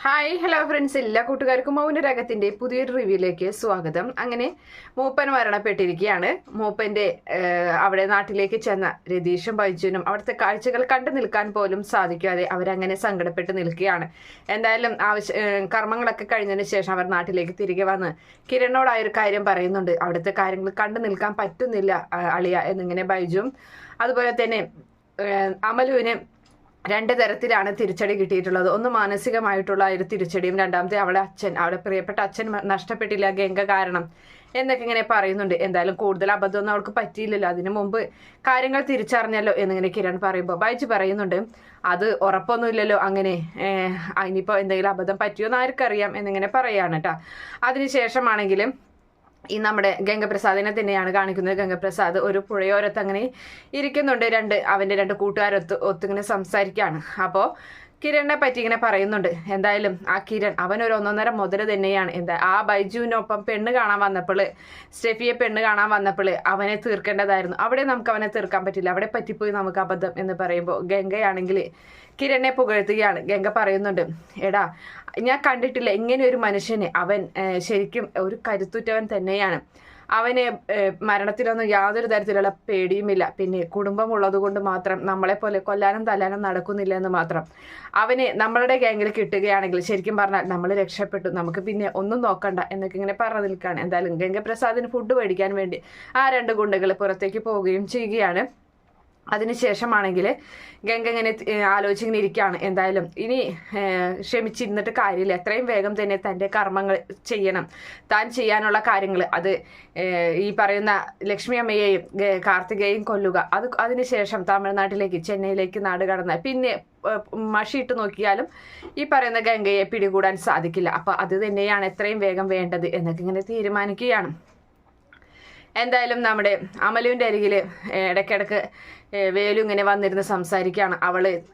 Hi hello friends, എല്ലാ കൂട്ടുകാർക്കും മൗനരാഗത്തിന്റെ പുതിയൊരു റിവ്യൂയിലേക്ക് സ്വാഗതം. അങ്ങനെ മൂപ്പൻ മരണപ്പെട്ടിരിക്കുകയാണ്. മൂപ്പന്റെ അവിടെ നാട്ടിലേക്ക് ചെന്ന രതീഷും ബൈജുനും അവിടുത്തെ കാഴ്ചകൾ കണ്ടു നിൽക്കാൻ പോലും സാധിക്കാതെ അവരങ്ങനെ സങ്കടപ്പെട്ട് നിൽക്കുകയാണ്. എന്തായാലും കർമ്മങ്ങളൊക്കെ കഴിഞ്ഞതിന് ശേഷം അവർ നാട്ടിലേക്ക് തിരികെ വന്ന് കിരണോടായൊരു കാര്യം പറയുന്നുണ്ട്. അവിടുത്തെ കാര്യങ്ങൾ കണ്ടു നിൽക്കാൻ പറ്റുന്നില്ല അളിയ എന്നിങ്ങനെ ബൈജുവും അതുപോലെ തന്നെ അമലുവിന് രണ്ട് തരത്തിലാണ് തിരിച്ചടി കിട്ടിയിട്ടുള്ളത്. ഒന്ന് മാനസികമായിട്ടുള്ള ഒരു തിരിച്ചടിയും, രണ്ടാമത്തെ അവളുടെ പ്രിയപ്പെട്ട അച്ഛൻ നഷ്ടപ്പെട്ടില്ല ഗംഗ കാരണം എന്നൊക്കെ ഇങ്ങനെ പറയുന്നുണ്ട്. എന്തായാലും കൂടുതൽ അബദ്ധമൊന്നും അവൾക്ക് പറ്റിയില്ലല്ലോ, അതിനു മുമ്പ് കാര്യങ്ങൾ തിരിച്ചറിഞ്ഞല്ലോ എന്നിങ്ങനെ കിരൺ പറയുമ്പോൾ ബൈജു പറയുന്നുണ്ട്, അത് ഉറപ്പൊന്നുമില്ലല്ലോ, അങ്ങനെ ഇനിയിപ്പോൾ എന്തെങ്കിലും അബദ്ധം പറ്റിയോന്ന് ആർക്കറിയാം എന്നിങ്ങനെ പറയാണ് കേട്ടോ. അതിനുശേഷമാണെങ്കിലും ഈ നമ്മുടെ ഗംഗപ്രസാദിനെ തന്നെയാണ് കാണിക്കുന്നത്. ഗംഗപ്രസാദ് ഒരു പുഴയോരത്ത് അങ്ങനെ ഇരിക്കുന്നുണ്ട്. അവൻ്റെ രണ്ട് ഒത്തിങ്ങനെ സംസാരിക്കുകയാണ്. അപ്പോൾ കിരണിനെ പറ്റി ഇങ്ങനെ പറയുന്നുണ്ട്. എന്തായാലും ആ കിരൺ അവനൊരു ഒന്നൊന്നര മുതൽ തന്നെയാണ്. ആ ബൈജുവിനൊപ്പം പെണ്ണ് കാണാൻ വന്നപ്പോൾ, സ്റ്റെഫിയെ പെണ്ണ് കാണാൻ വന്നപ്പോൾ അവനെ തീർക്കേണ്ടതായിരുന്നു. അവിടെ നമുക്ക് അവനെ തീർക്കാൻ പറ്റില്ല, അവിടെ പറ്റിപ്പോയി നമുക്ക് അബദ്ധം എന്ന് പറയുമ്പോൾ ഗംഗയാണെങ്കിൽ കിരണിനെ പുകഴ്ത്തുകയാണ്. ഗംഗ പറയുന്നുണ്ട്, എടാ ഞാൻ കണ്ടിട്ടില്ല ഇങ്ങനെ ഒരു മനുഷ്യന്, അവൻ ശരിക്കും ഒരു കരുത്തുറ്റവൻ തന്നെയാണ്. അവന് മരണത്തിലൊന്നും യാതൊരു തരത്തിലുള്ള പേടിയുമില്ല. പിന്നെ കുടുംബമുള്ളത് കൊണ്ട് മാത്രം നമ്മളെപ്പോലെ കൊല്ലാനും തല്ലാനും നടക്കുന്നില്ല എന്ന് മാത്രം. അവന് നമ്മളുടെ ഗാംഗിൽ കിട്ടുകയാണെങ്കിൽ ശരിക്കും പറഞ്ഞാൽ നമ്മൾ രക്ഷപ്പെട്ടു, നമുക്ക് പിന്നെ ഒന്നും നോക്കണ്ട എന്നൊക്കെ ഇങ്ങനെ പറഞ്ഞു നിൽക്കുകയാണ്. എന്തായാലും ഗംഗപ്രസാദിന് ഫുഡ് മേടിക്കാൻ വേണ്ടി ആ രണ്ട് ഗുണ്ടകൾ പുറത്തേക്ക് പോവുകയും ചെയ്യുകയാണ്. അതിനുശേഷമാണെങ്കിൽ ഗംഗ ഇങ്ങനെ ആലോചിച്ചിങ്ങനെ ഇരിക്കുകയാണ്. എന്തായാലും ഇനി ക്ഷമിച്ചിരുന്നിട്ട് കാര്യമില്ല, എത്രയും വേഗം തന്നെ തൻ്റെ കർമ്മങ്ങൾ ചെയ്യണം, താൻ ചെയ്യാനുള്ള കാര്യങ്ങൾ, അത് ഈ പറയുന്ന ലക്ഷ്മി അമ്മയെയും കാർത്തികയെയും കൊല്ലുക, അതിനുശേഷം തമിഴ്നാട്ടിലേക്ക് ചെന്നൈയിലേക്ക് നാട് കടന്നാൽ പിന്നെ മഷിയിട്ട് നോക്കിയാലും ഈ പറയുന്ന ഗംഗയെ പിടികൂടാൻ സാധിക്കില്ല. അപ്പോൾ അത് തന്നെയാണ് എത്രയും വേഗം വേണ്ടത് എന്നൊക്കെ ഇങ്ങനെ തീരുമാനിക്കുകയാണ്. എന്തായാലും നമ്മുടെ അമലുവിൻ്റെ അരികിൽ ഇടയ്ക്കിടയ്ക്ക് വേലു ഇങ്ങനെ വന്നിരുന്ന് സംസാരിക്കുകയാണ്.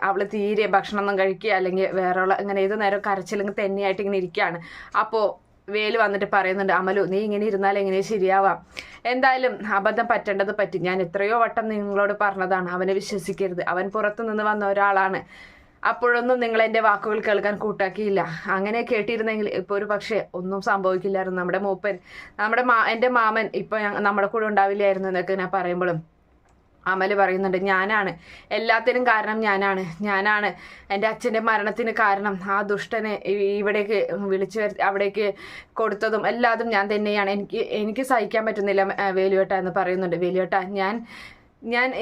അവള് തീരെ ഭക്ഷണമൊന്നും കഴിക്കുക അല്ലെങ്കിൽ വേറെ ഇങ്ങനെ ഏത് നേരം കരച്ചില്ലെങ്കിൽ തന്നെയായിട്ട് ഇങ്ങനെ ഇരിക്കുകയാണ്. അപ്പോൾ വേലു വന്നിട്ട് പറയുന്നുണ്ട്, അമലു നീ ഇങ്ങനെ ഇരുന്നാൽ എങ്ങനെ ശരിയാവാം, എന്തായാലും അബദ്ധം പറ്റേണ്ടത് പറ്റി, ഞാൻ എത്രയോ വട്ടം നിങ്ങളോട് പറഞ്ഞതാണ് അവനെ വിശ്വസിക്കരുത്, അവൻ പുറത്തു നിന്ന് വന്ന ഒരാളാണ്, അപ്പോഴൊന്നും നിങ്ങൾ എൻ്റെ വാക്കുകൾ കേൾക്കാൻ കൂട്ടാക്കിയില്ല, അങ്ങനെ കേട്ടിരുന്നെങ്കിൽ ഇപ്പോൾ ഒരു പക്ഷേ ഒന്നും സംഭവിക്കില്ലായിരുന്നു, നമ്മുടെ മൂപ്പൻ എൻ്റെ മാമൻ ഇപ്പോൾ നമ്മുടെ കൂടെ ഉണ്ടാവില്ലായിരുന്നു എന്നൊക്കെ ഞാൻ പറയുമ്പോഴും അമല് പറയുന്നുണ്ട്, ഞാനാണ് എല്ലാത്തിനും കാരണം, ഞാനാണ് എൻ്റെ അച്ഛൻ്റെ മരണത്തിന് കാരണം, ആ ദുഷ്ടനെ ഇവിടേക്ക് വിളിച്ചു വരുത്തി അവിടേക്ക് കൊടുത്തതും എല്ലാതും ഞാൻ തന്നെയാണ്, എനിക്ക് സഹിക്കാൻ പറ്റുന്നില്ല വേലുവേട്ട എന്ന് പറയുന്നുണ്ട്. വേലുവേട്ട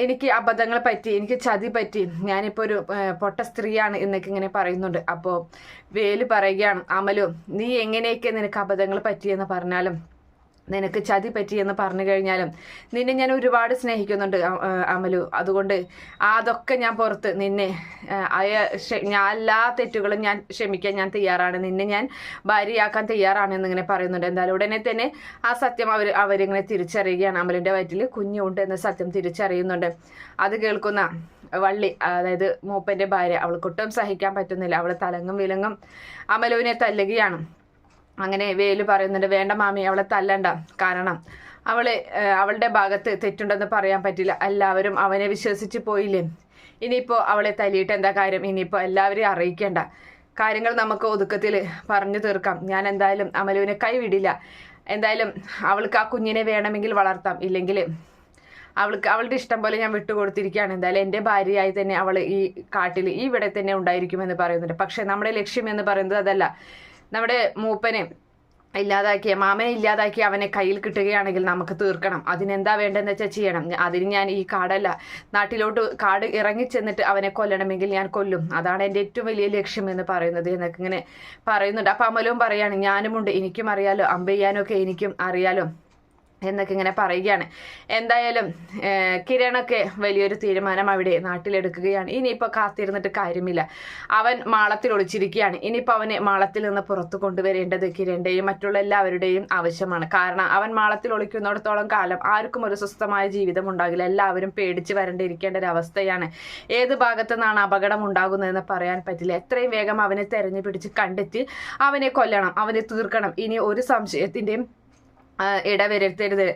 എനിക്ക് അബദ്ധങ്ങൾ പറ്റി, എനിക്ക് ചതി പറ്റി, ഞാനിപ്പോൾ ഒരു പൊട്ട സ്ത്രീയാണ് എന്നൊക്കെ ഇങ്ങനെ പറയുന്നുണ്ട്. അപ്പോൾ വേലു പറയുകയാണ്, അമലു നീ എങ്ങനെയൊക്കെ നിനക്ക് അബദ്ധങ്ങൾ പറ്റിയെന്ന് പറഞ്ഞാലും നിനക്ക് ചതി പറ്റിയെന്ന് പറഞ്ഞു കഴിഞ്ഞാലും നിന്നെ ഞാൻ ഒരുപാട് സ്നേഹിക്കുന്നുണ്ട് അമലു, അതുകൊണ്ട് അതൊക്കെ ഞാൻ പുറത്ത് നിന്നെ ഞാൻ എല്ലാ തെറ്റുകളും ഞാൻ ക്ഷമിക്കാൻ ഞാൻ തയ്യാറാണ്, നിന്നെ ഞാൻ ഭാര്യയാക്കാൻ തയ്യാറാണ് എന്നിങ്ങനെ പറയുന്നുണ്ട്. എന്തായാലും ഉടനെ തന്നെ ആ സത്യം അവരിങ്ങനെ തിരിച്ചറിയുകയാണ്. അമലിൻ്റെ വയറ്റിൽ കുഞ്ഞുണ്ട് എന്ന സത്യം തിരിച്ചറിയുന്നുണ്ട്. അത് കേൾക്കുന്ന വള്ളി, അതായത് മൂപ്പൻ്റെ ഭാര്യ, അവൾക്കൊട്ടും സഹിക്കാൻ പറ്റുന്നില്ല. അവൾ തലങ്ങും വിലങ്ങും അമലുവിനെ തല്ലുകയാണ്. അങ്ങനെ വേലു പറയുന്നുണ്ട്, വേണ്ട മാമി അവളെ തല്ലണ്ട, കാരണം അവളുടെ ഭാഗത്ത് തെറ്റുണ്ടെന്ന് പറയാൻ പറ്റില്ല, എല്ലാവരും അവനെ വിശ്വസിച്ച് പോയില്ലേ, ഇനിയിപ്പോൾ അവളെ തല്ലിയിട്ട് എന്താ കാര്യം, ഇനിയിപ്പോൾ എല്ലാവരെയും അറിയിക്കേണ്ട, കാര്യങ്ങൾ നമുക്ക് ഒതുക്കത്തിൽ പറഞ്ഞു തീർക്കാം, ഞാൻ എന്തായാലും അമലുവിനെ കൈവിടില്ല, എന്തായാലും അവൾക്ക് ആ കുഞ്ഞിനെ വേണമെങ്കിൽ വളർത്താം, ഇല്ലെങ്കിൽ അവളുടെ ഇഷ്ടം പോലെ ഞാൻ വിട്ടുകൊടുത്തിരിക്കുകയാണ്, എന്തായാലും എൻ്റെ ഭാര്യയായി തന്നെ അവൾ ഈ കാട്ടിൽ ഇവിടെ തന്നെ ഉണ്ടായിരിക്കുമെന്ന് പറയുന്നുണ്ട്. പക്ഷേ നമ്മുടെ ലക്ഷ്യം എന്ന് പറയുന്നത് അതല്ല, നമ്മുടെ മൂപ്പനെ ഇല്ലാതാക്കിയ മാമനെ ഇല്ലാതാക്കി അവനെ കയ്യിൽ കിട്ടുകയാണെങ്കിൽ നമുക്ക് തീർക്കണം, അതിനെന്താ വേണ്ടതെന്ന് വെച്ചാൽ ചെയ്യണം, അതിന് ഞാൻ ഈ കാട് ഇറങ്ങിച്ചെന്നിട്ട് അവനെ കൊല്ലണമെങ്കിൽ ഞാൻ കൊല്ലും, അതാണ് എൻ്റെ ഏറ്റവും വലിയ ലക്ഷ്യം എന്ന് പറയുന്നത് എന്നൊക്കെ ഇങ്ങനെ പറയുന്നുണ്ട്. അപ്പം അമലവും പറയാണ്, ഞാനുമുണ്ട്, എനിക്കും അറിയാലോ, അമ്പെയ്യാനൊക്കെ എനിക്കും അറിയാലോ എന്നൊക്കെ ഇങ്ങനെ പറയുകയാണ്. എന്തായാലും കിരണൊക്കെ വലിയൊരു തീരുമാനം അവിടെ നാട്ടിലെടുക്കുകയാണ്. ഇനിയിപ്പോൾ കാത്തിരുന്നിട്ട് കാര്യമില്ല, അവൻ മാളത്തിൽ ഒളിച്ചിരിക്കുകയാണ്. ഇനിയിപ്പോൾ അവനെ മാളത്തിൽ നിന്ന് പുറത്തു കൊണ്ടുവരേണ്ടത് കിരണിൻ്റെയും മറ്റുള്ള എല്ലാവരുടെയും ആവശ്യമാണ്. കാരണം അവൻ മാളത്തിൽ ഒളിക്കുന്നിടത്തോളം കാലം ആർക്കും ഒരു സ്വസ്ഥമായ ജീവിതം ഉണ്ടാകില്ല, എല്ലാവരും പേടിച്ച് വരണ്ടിരിക്കേണ്ട ഒരു അവസ്ഥയാണ്. ഏത് ഭാഗത്തു നിന്നാണ് അപകടം ഉണ്ടാകുന്നതെന്ന് പറയാൻ പറ്റില്ല. എത്രയും വേഗം അവനെ തെരഞ്ഞു പിടിച്ച് കണ്ടെത്തി അവനെ കൊല്ലണം, അവനെ തീർക്കണം. ഇനി ഒരു സംശയത്തിൻ്റെയും ഇടവരുത്തരുത്.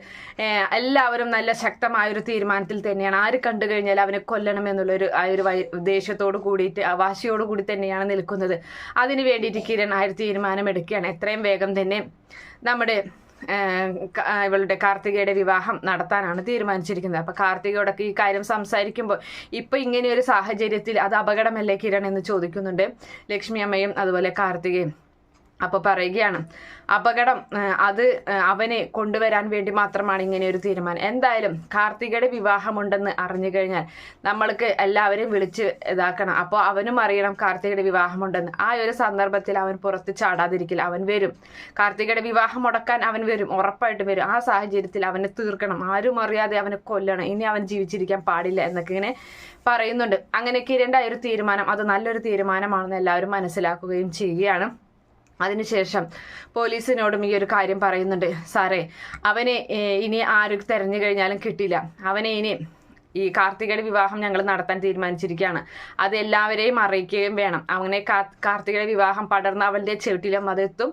എല്ലാവരും നല്ല ശക്തമായൊരു തീരുമാനത്തിൽ തന്നെയാണ്. ആര് കണ്ടു കഴിഞ്ഞാൽ അവനെ കൊല്ലണം എന്നുള്ളൊരു ആ ഒരു ദേഷ്യത്തോട് കൂടിയിട്ട് വാശിയോട് കൂടി തന്നെയാണ് നിൽക്കുന്നത്. അതിന് വേണ്ടിയിട്ട് കിരൺ ആ ഒരു തീരുമാനം എടുക്കുകയാണ്. എത്രയും വേഗം തന്നെ നമ്മുടെ ഇവളുടെ കാർത്തികയുടെ വിവാഹം നടത്താനാണ് തീരുമാനിച്ചിരിക്കുന്നത്. അപ്പൊ കാർത്തികയോടൊക്കെ ഈ കാര്യം സംസാരിക്കുമ്പോൾ ഇപ്പൊ ഇങ്ങനെ ഒരു സാഹചര്യത്തിൽ അത് അപകടമല്ലേ കിരൺ എന്ന് ചോദിക്കുന്നുണ്ട് ലക്ഷ്മി അമ്മയും അതുപോലെ കാർത്തികയും. അപ്പൊ പറയുകയാണ്, അപകടം അത് അവനെ കൊണ്ടുവരാൻ വേണ്ടി മാത്രമാണ് ഇങ്ങനെ ഒരു തീരുമാനം. എന്തായാലും കാർത്തികയുടെ വിവാഹമുണ്ടെന്ന് അറിഞ്ഞു കഴിഞ്ഞാൽ നമ്മൾക്ക് എല്ലാവരെയും വിളിച്ച് ഇതാക്കണം. അപ്പോൾ അവനും അറിയണം കാർത്തികയുടെ വിവാഹമുണ്ടെന്ന്. ആ ഒരു സന്ദർഭത്തിൽ അവൻ പുറത്ത് ചാടാതിരിക്കില്ല. അവൻ വരും. കാർത്തികയുടെ വിവാഹം മുടക്കാൻ അവൻ വരും, ഉറപ്പായിട്ടും വരും. ആ സാഹചര്യത്തിൽ അവനെ തീർക്കണം. ആരും അറിയാതെ അവനെ കൊല്ലണം. ഇനി അവൻ ജീവിച്ചിരിക്കാൻ പാടില്ല എന്നൊക്കെ ഇങ്ങനെ പറയുന്നുണ്ട്. അങ്ങനെ കിരണിന്റെ ആ ഒരു തീരുമാനം അത് നല്ലൊരു തീരുമാനമാണെന്ന് എല്ലാവരും മനസ്സിലാക്കുകയും ചെയ്യുകയാണ്. അതിനുശേഷം പോലീസിനോടും ഈ ഒരു കാര്യം പറയുന്നുണ്ട്. സാറേ, അവനെ ഇനി ആരും തെരഞ്ഞു കഴിഞ്ഞാലും കിട്ടില്ല. അവനെ ഇനി ഈ കാർത്തികയുടെ വിവാഹം ഞങ്ങൾ നടത്താൻ തീരുമാനിച്ചിരിക്കുകയാണ്. അത് എല്ലാവരെയും അറിയിക്കുകയും വേണം. അങ്ങനെ കാർത്തികയുടെ വിവാഹം പടർന്ന് അവളുടെ ചെവിട്ടിലും അതെത്തും.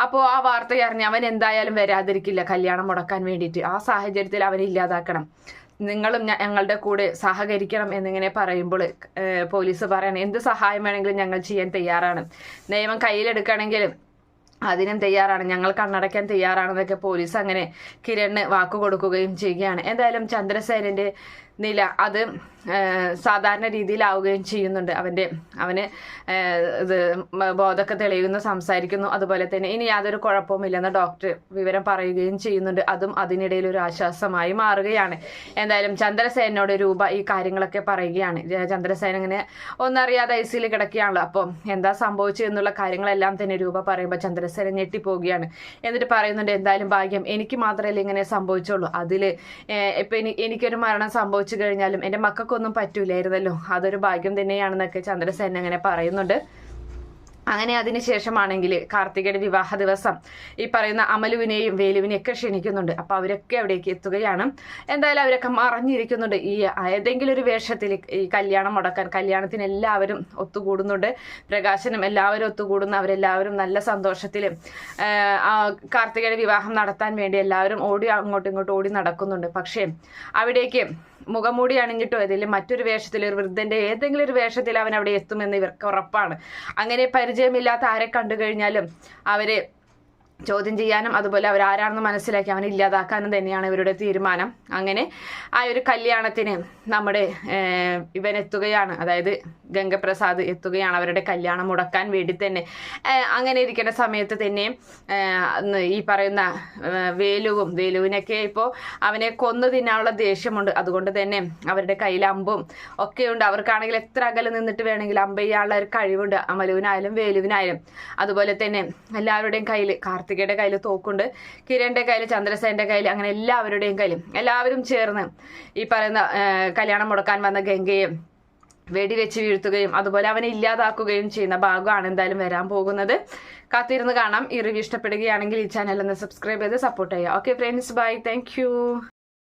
അപ്പോൾ ആ വാർത്ത അറിഞ്ഞ് അവൻ എന്തായാലും വരാതിരിക്കില്ല കല്യാണം മുടക്കാൻ വേണ്ടിയിട്ട്. ആ സാഹചര്യത്തിൽ അവനെ ഇല്ലാതാക്കണം. നിങ്ങളും ഞങ്ങളുടെ കൂടെ സഹകരിക്കണം എന്നിങ്ങനെ പറയുമ്പോൾ പോലീസ് പറയണം, എന്ത് സഹായം വേണമെങ്കിലും ഞങ്ങൾ ചെയ്യാൻ തയ്യാറാണ്. നിയമം കയ്യിലെടുക്കണമെങ്കിലും അതിനും തയ്യാറാണ്, ഞങ്ങൾ കണ്ണടയ്ക്കാൻ തയ്യാറാണെന്നൊക്കെ പോലീസ് അങ്ങനെ കിരണിന് വാക്കു കൊടുക്കുകയും ചെയ്യുകയാണ്. എന്തായാലും ചന്ദ്രസേനന്റെ നില അത് സാധാരണ രീതിയിലാവുകയും ചെയ്യുന്നുണ്ട്. അവന് ഇത് ബോധമൊക്കെ തെളിയുന്നു, സംസാരിക്കുന്നു. അതുപോലെ തന്നെ ഇനി യാതൊരു കുഴപ്പവുമില്ലെന്ന് ഡോക്ടർ വിവരം പറയുകയും ചെയ്യുന്നുണ്ട്. അതും അതിനിടയിൽ ഒരു ആശ്വാസമായി മാറുകയാണ്. എന്തായാലും ചന്ദ്രസേനോട് രൂപ ഈ കാര്യങ്ങളൊക്കെ പറയുകയാണ്. ചന്ദ്രസേന ഇങ്ങനെ ഒന്നറിയാതെ ഐസിയിൽ കിടക്കുകയാണല്ലോ. അപ്പം എന്താ സംഭവിച്ചത് എന്നുള്ള കാര്യങ്ങളെല്ലാം തന്നെ രൂപ പറയുമ്പോൾ ചന്ദ്രസേന ഞെട്ടിപ്പോവുകയാണ്. എന്നിട്ട് പറയുന്നുണ്ട്, എന്തായാലും ഭാഗ്യം, എനിക്ക് മാത്രമല്ലേ ഇങ്ങനെ സംഭവിച്ചുള്ളൂ. അതില് ഇപ്പൊ എനിക്കൊരു മരണം സംഭവിച്ചു കഴിഞ്ഞാലും എൻ്റെ മക്കൾക്കൊന്നും പറ്റൂലായിരുന്നല്ലോ. അതൊരു ഭാഗ്യം തന്നെയാണെന്നൊക്കെ ചന്ദ്രസേന അങ്ങനെ പറയുന്നുണ്ട്. അങ്ങനെ അതിനുശേഷമാണെങ്കിൽ കാർത്തികയുടെ വിവാഹ ദിവസം ഈ പറയുന്ന അമലുവിനെയും വേലുവിനെയും ഒക്കെ ക്ഷണിക്കുന്നുണ്ട്. അപ്പൊ അവരൊക്കെ അവിടേക്ക് എത്തുകയാണ്. എന്തായാലും അവരൊക്കെ മറിഞ്ഞിരിക്കുന്നുണ്ട്. ഈ ഏതെങ്കിലും ഒരു വേഷത്തിൽ ഈ കല്യാണം മുടക്കാൻ കല്യാണത്തിന് എല്ലാവരും ഒത്തുകൂടുന്നുണ്ട്. പ്രകാശനും എല്ലാവരും ഒത്തുകൂടുന്നു. അവരെല്ലാവരും നല്ല സന്തോഷത്തിലും കാർത്തികയുടെ വിവാഹം നടത്താൻ വേണ്ടി എല്ലാവരും അങ്ങോട്ടും ഇങ്ങോട്ടും ഓടി നടക്കുന്നുണ്ട്. പക്ഷേ അവിടേക്ക് മുഖംമൂടി അണിഞ്ഞിട്ടോ ഏതെങ്കിലും മറ്റൊരു വേഷത്തിൽ ഒരു വൃദ്ധന്റെ ഏതെങ്കിലും ഒരു വേഷത്തിൽ അവൻ അവിടെ എത്തുമെന്ന് ഇവർക്ക് ഉറപ്പാണ്. അങ്ങനെ പരിചയമില്ലാത്ത ആരെ കണ്ടു കഴിഞ്ഞാലും അവരെ ചോദ്യം ചെയ്യാനും അതുപോലെ അവരാരാണെന്ന് മനസ്സിലാക്കി അവനെ ഇല്ലാതാക്കാനും തന്നെയാണ് ഇവരുടെ തീരുമാനം. അങ്ങനെ ആ ഒരു കല്യാണത്തിന് നമ്മുടെ ഇവൻ എത്തുകയാണ്. അതായത് ഗംഗപ്രസാദ് എത്തുകയാണ് അവരുടെ കല്യാണം മുടക്കാൻ വേണ്ടി തന്നെ. അങ്ങനെ ഇരിക്കുന്ന സമയത്ത് തന്നെ ഈ പറയുന്ന വേലുവിനൊക്കെ ഇപ്പോൾ അവനെ കൊന്നു തിന്നാനുള്ള ദേഷ്യമുണ്ട്. അതുകൊണ്ട് തന്നെ അവരുടെ കയ്യിൽ അമ്പും ഒക്കെയുണ്ട്. അവർക്കാണെങ്കിൽ എത്ര അകലെ നിന്നിട്ട് വേണമെങ്കിൽ അമ്പ ചെയ്യാനുള്ള ഒരു കഴിവുണ്ട്. അമലുവിനായാലും വേലുവിനായാലും. അതുപോലെ തന്നെ എല്ലാവരുടെയും കയ്യിൽ കാർത്തികയുടെ കയ്യിൽ തോക്കുണ്ട്, കിരണിന്റെ കയ്യിൽ, ചന്ദ്രസേനന്റെ കയ്യിൽ, അങ്ങനെ എല്ലാവരുടെയും കയ്യിലും എല്ലാവരും ചേർന്ന് ഈ പറയുന്ന കല്യാണം മുടക്കാൻ വന്ന ഗംഗയെ വെടിവെച്ച് വീഴ്ത്തുകയും അതുപോലെ അവനെ ഇല്ലാതാക്കുകയും ചെയ്യുന്ന ഭാഗമാണ് എന്തായാലും വരാൻ പോകുന്നത്. കാത്തിരുന്ന് കാണാം. ഈ റിവ്യൂ ഇഷ്ടപ്പെടുകയാണെങ്കിൽ ഈ ചാനൽ ഒന്ന് സബ്സ്ക്രൈബ് ചെയ്ത് സപ്പോർട്ട് ചെയ്യുക. Okay friends, bye, thank U.